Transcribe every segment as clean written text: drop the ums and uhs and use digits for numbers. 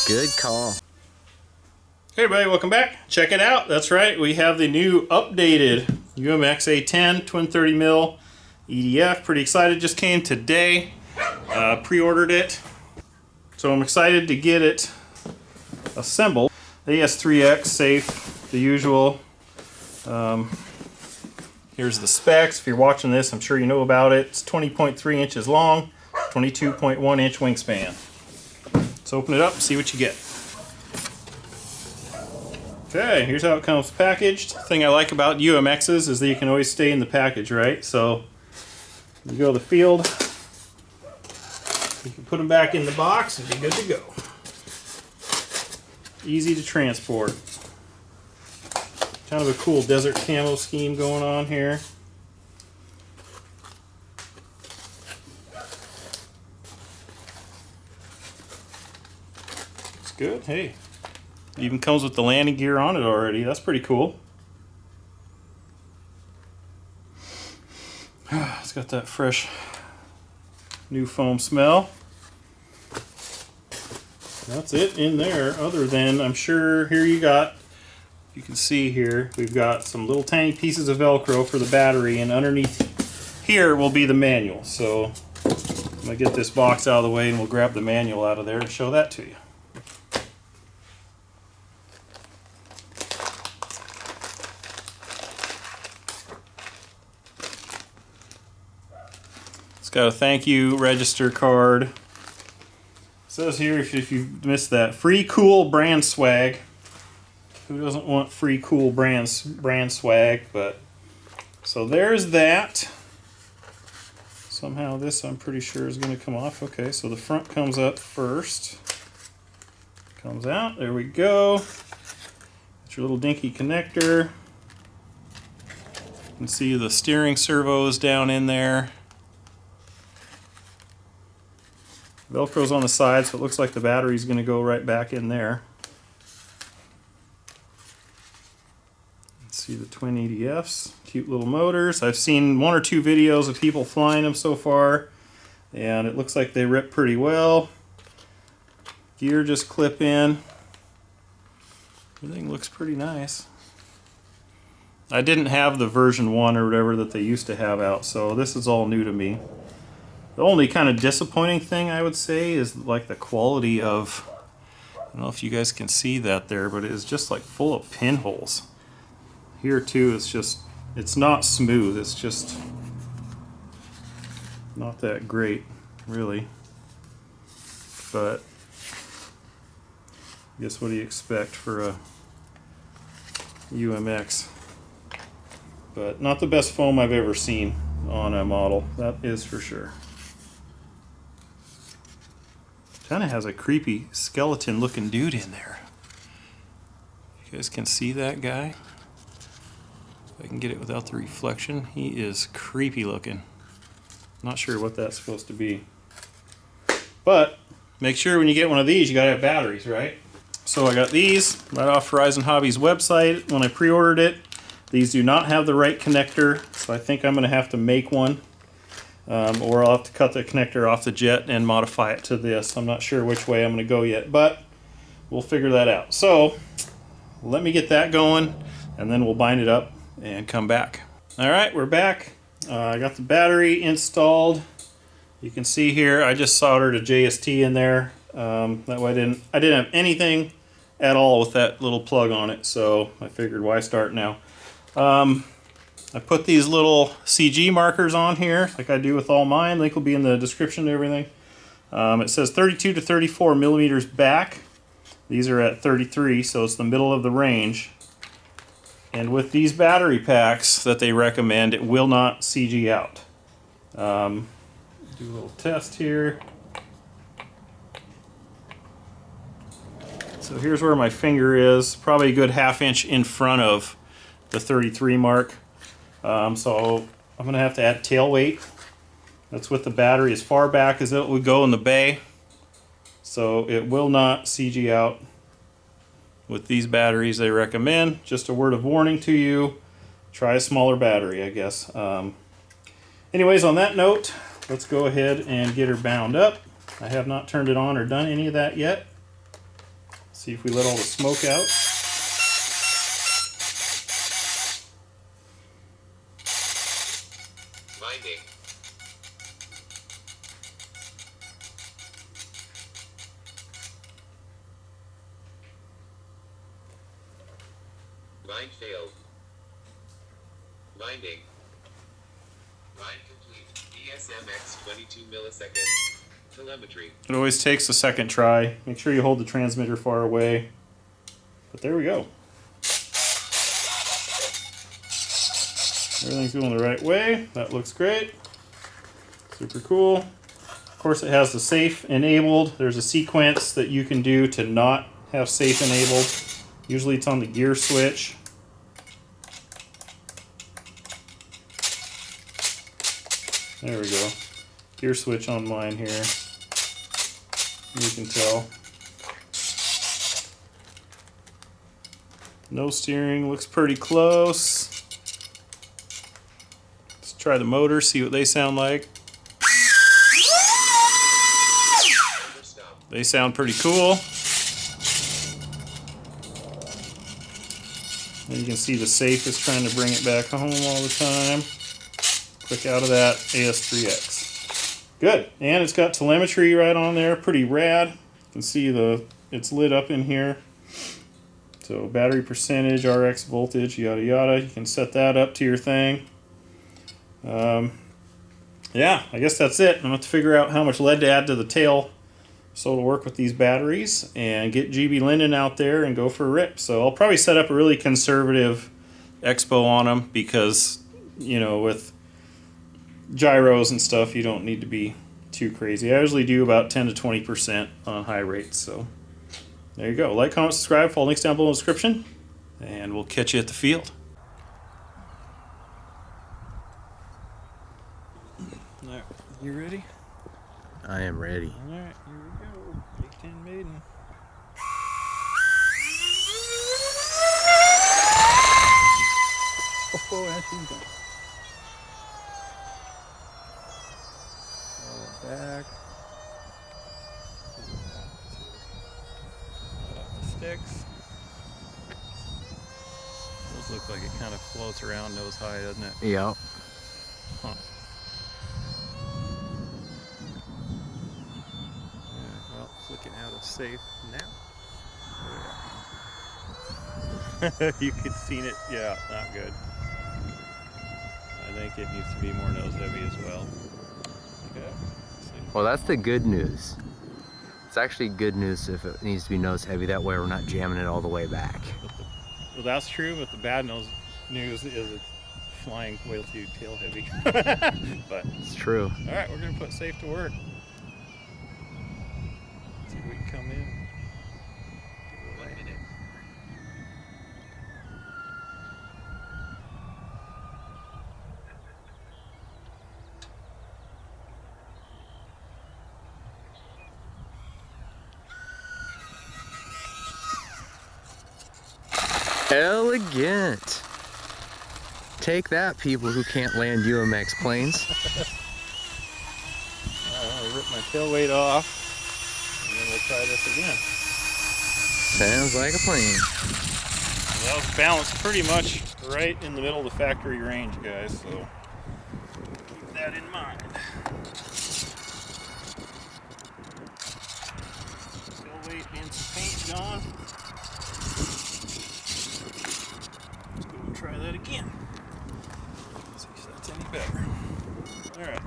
Good call. Hey everybody, welcome back. Check it out. That's right, we have the new updated UMX A-10 twin 30mm EDF. Pretty excited, just came today. Pre-ordered it. So I'm excited to get it assembled. AS3X safe, the usual. Here's the specs. If you're watching this, I'm sure you know about it. It's 20.3 inches long, 22.1 inch wingspan. Let's open it up and see what you get. Okay, here's how it comes packaged. The thing I like about UMXs is that you can always stay in the package, right? So you go to the field, you can put them back in the box and be good to go. Easy to transport. Kind of a cool desert camo scheme going on here. Looks good. Hey, it even comes with the landing gear on it already. That's pretty cool. It's got that fresh new foam smell. That's it in there, other than I'm sure here you can see here we've got some little tiny pieces of Velcro for the battery, and underneath here will be the manual. So I'm gonna get this box out of the way and we'll grab the manual out of there and show that to you. It's got a thank you register card. It says here, if you missed that, free cool brand swag. Who doesn't want free cool brand swag? But so there's that. Somehow this, I'm pretty sure, is going to come off. Okay, so the front comes up first. Comes out. There we go. It's your little dinky connector. You can see the steering servos down in there. Velcro's on the side, so it looks like the battery's going to go right back in there. Let's see the twin EDFs. Cute little motors. I've seen 1 or 2 videos of people flying them so far, and it looks like they rip pretty well. Gear just clip in. Everything looks pretty nice. I didn't have the version 1 or whatever that they used to have out, so this is all new to me. The only kind of disappointing thing I would say is like the quality of, I don't know if you guys can see that there, but it is just like full of pinholes. Here too, it's not smooth, it's just not that great, really. But I guess what do you expect for a UMX? But not the best foam I've ever seen on a model, that is for sure. Kind of has a creepy skeleton looking dude in there. You guys can see that guy? If I can get it without the reflection, he is creepy looking. Not sure what that's supposed to be. But make sure when you get one of these, you gotta have batteries, right? So I got these right off Horizon Hobby's website when I pre-ordered it. These do not have the right connector, so I think I'm gonna have to make one. Or I'll have to cut the connector off the jet and modify it to this. I'm not sure which way I'm going to go yet, but we'll figure that out. So let me get that going, and then we'll bind it up and come back. Alright, we're back. I got the battery installed. You can see here I just soldered a JST in there. That way I didn't have anything at all with that little plug on it, so I figured why start now. I put these little CG markers on here, like I do with all mine. Link will be in the description and everything. It says 32 to 34 millimeters back. These are at 33, so it's the middle of the range. And with these battery packs that they recommend, it will not CG out. Do a little test here. So here's where my finger is, probably a good ½ inch in front of the 33 mark. So I'm going to have to add tail weight. That's with the battery as far back as it would go in the bay. So it will not CG out with these batteries they recommend. Just a word of warning to you. Try a smaller battery, I guess. Anyways, on that note, let's go ahead and get her bound up. I have not turned it on or done any of that yet. See if we let all the smoke out. Binding. Bind failed. Binding. Bind complete. DSMX 22 milliseconds. Telemetry. It always takes a second try. Make sure you hold the transmitter far away. But there we go. Everything's going the right way. That looks great. Super cool. Of course, it has the safe enabled. There's a sequence that you can do to not have safe enabled. Usually it's on the gear switch. There we go. Gear switch on mine here. You can tell. No steering, looks pretty close. Let's try the motor, see what they sound like. They sound pretty cool. And you can see the safe is trying to bring it back home all the time. Click out of that, AS3X. Good, and it's got telemetry right on there, pretty rad. You can see it's lit up in here. So battery percentage, RX voltage, yada yada. You can set that up to your thing. Yeah, I guess that's it. I'm going to have to figure out how much lead to add to the tail so it'll work with these batteries and get GBLynden out there and go for a rip. So I'll probably set up a really conservative expo on them because, you know, with gyros and stuff, you don't need to be too crazy. I usually do about 10 to 20% on high rates. So there you go. Like, comment, subscribe. Follow links down below in the description. And we'll catch you at the field. All right, you ready? I am ready. All right, here we go. A-10 Maiden. Oh, and she's gone. Back. Off the sticks. Those look like it kind of floats around nose high, doesn't it? Yep. Huh. Yeah, well, it's looking out of safe now. Oh, yeah. You could see it. Yeah, not good. I think it needs to be more nose heavy as well. Okay. Well, that's the good news. It's actually good news if it needs to be nose heavy. That way we're not jamming it all the way back. Well, that's true, but the bad news is it's flying way too tail heavy. But It's true. all right, we're gonna put safe to work. See if we can come in. Land it. Elegant. Take that, people who can't land UMX planes. I'll rip my tail weight off, and then we'll try this again. Sounds like a plane. Well, that was balanced pretty much right in the middle of the factory range, guys, so keep that in mind. Tail weight and some paint gone. Let's go and try that again. See if that's any better. Alright.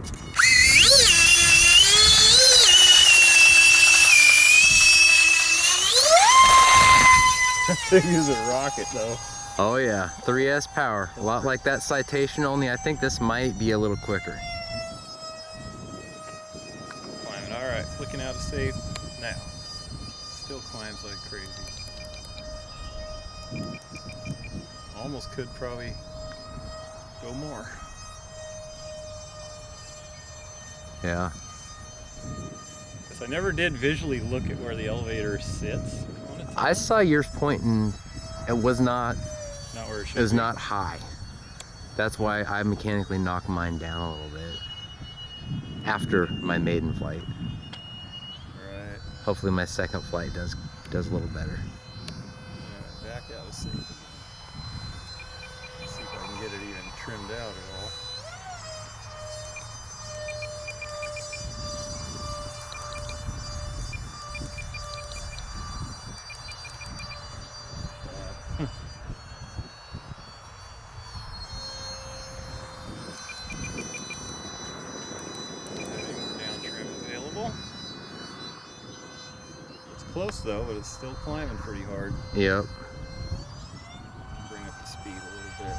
That thing is a rocket though. Oh yeah, 3S power. A lot like that Citation, only I think this might be a little quicker. Climbing, alright, flicking out of safe now. Still climbs like crazy. Almost could probably go more. Yeah. Because I never did visually look at where the elevator sits on its I saw yours pointing. It was not. Not where it should It was be. not high. That's why I mechanically knocked mine down a little bit after my maiden flight. Right. Hopefully my second flight does does a little better. Yeah, back out of safe. Let's see if I can get it even trimmed out at all. Close though, but it's still climbing pretty hard. Yep. Bring up the speed a little bit.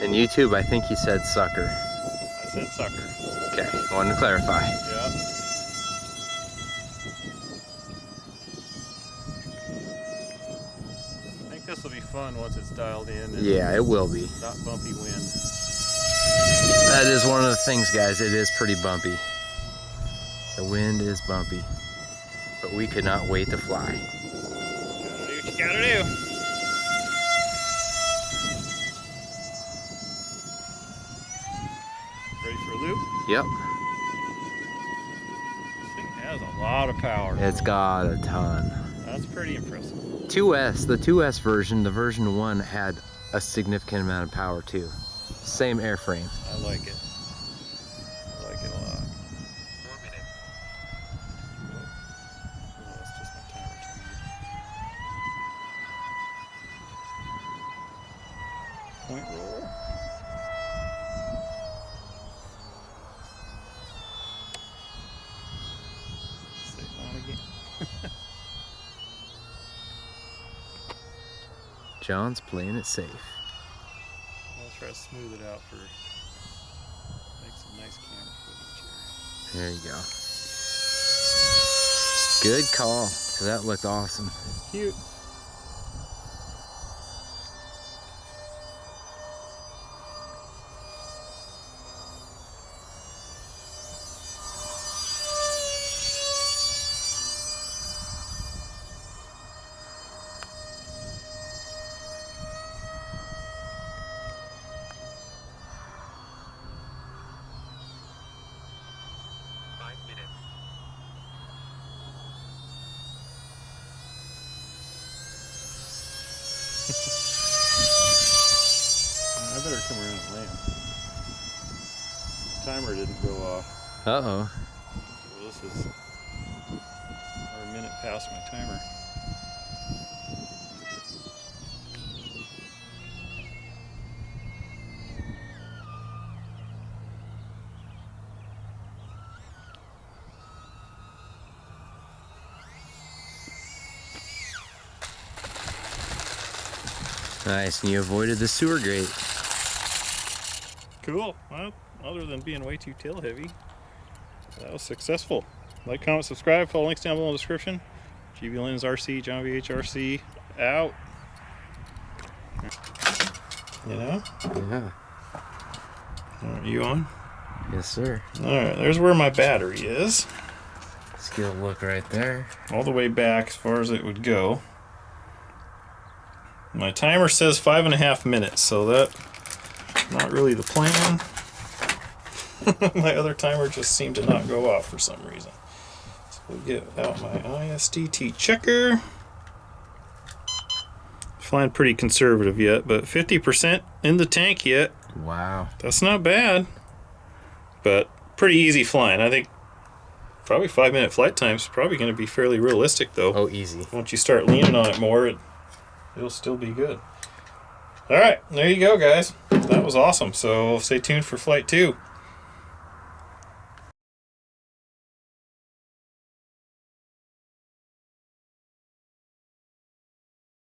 In YouTube, I think he said sucker. I said sucker. Okay, wanted to clarify. Yeah. I think this will be fun once it's dialed in. And Yeah, it will be. not bumpy wind. That is one of the things, guys. It is pretty bumpy. The wind is bumpy. But we could not wait to fly. Gotta do what you gotta do. Ready for a loop? Yep. This thing has a lot of power. It's got a ton. That's pretty impressive. 2S, the 2S version, the version 1 had a significant amount of power too. Same airframe. I like it. I like it a lot. 4 minutes. Oh, that's just my timer turning. Point roll. Safe on again. John's playing it safe. I'll try to smooth it out for make some nice camera footage here. There you go. Good call. So that looked awesome. Cute. I better come around and land. The timer didn't go off. Uh-oh. So this is we're a minute past my timer. Nice, and you avoided the sewer grate. Cool. Well, other than being way too tail heavy, that was successful. Like, comment, subscribe, follow links down below in the description. GBLynden RC, JohnVHRC, out. You know? Yeah. Are you on? Yes, sir. Alright, there's where my battery is. Let's get a look right there. All the way back as far as it would go. My timer says 5.5 minutes, so that's not really the plan. My other timer just seemed to not go off for some reason. So we'll get out my ISDT checker. Flying pretty conservative yet, but 50% in the tank yet. Wow. That's not bad, but pretty easy flying. I think probably 5-minute flight time's probably going to be fairly realistic though. Oh, easy. Once you start leaning on it more, it'll still be good. All right, there you go, guys. That was awesome. So stay tuned for flight 2.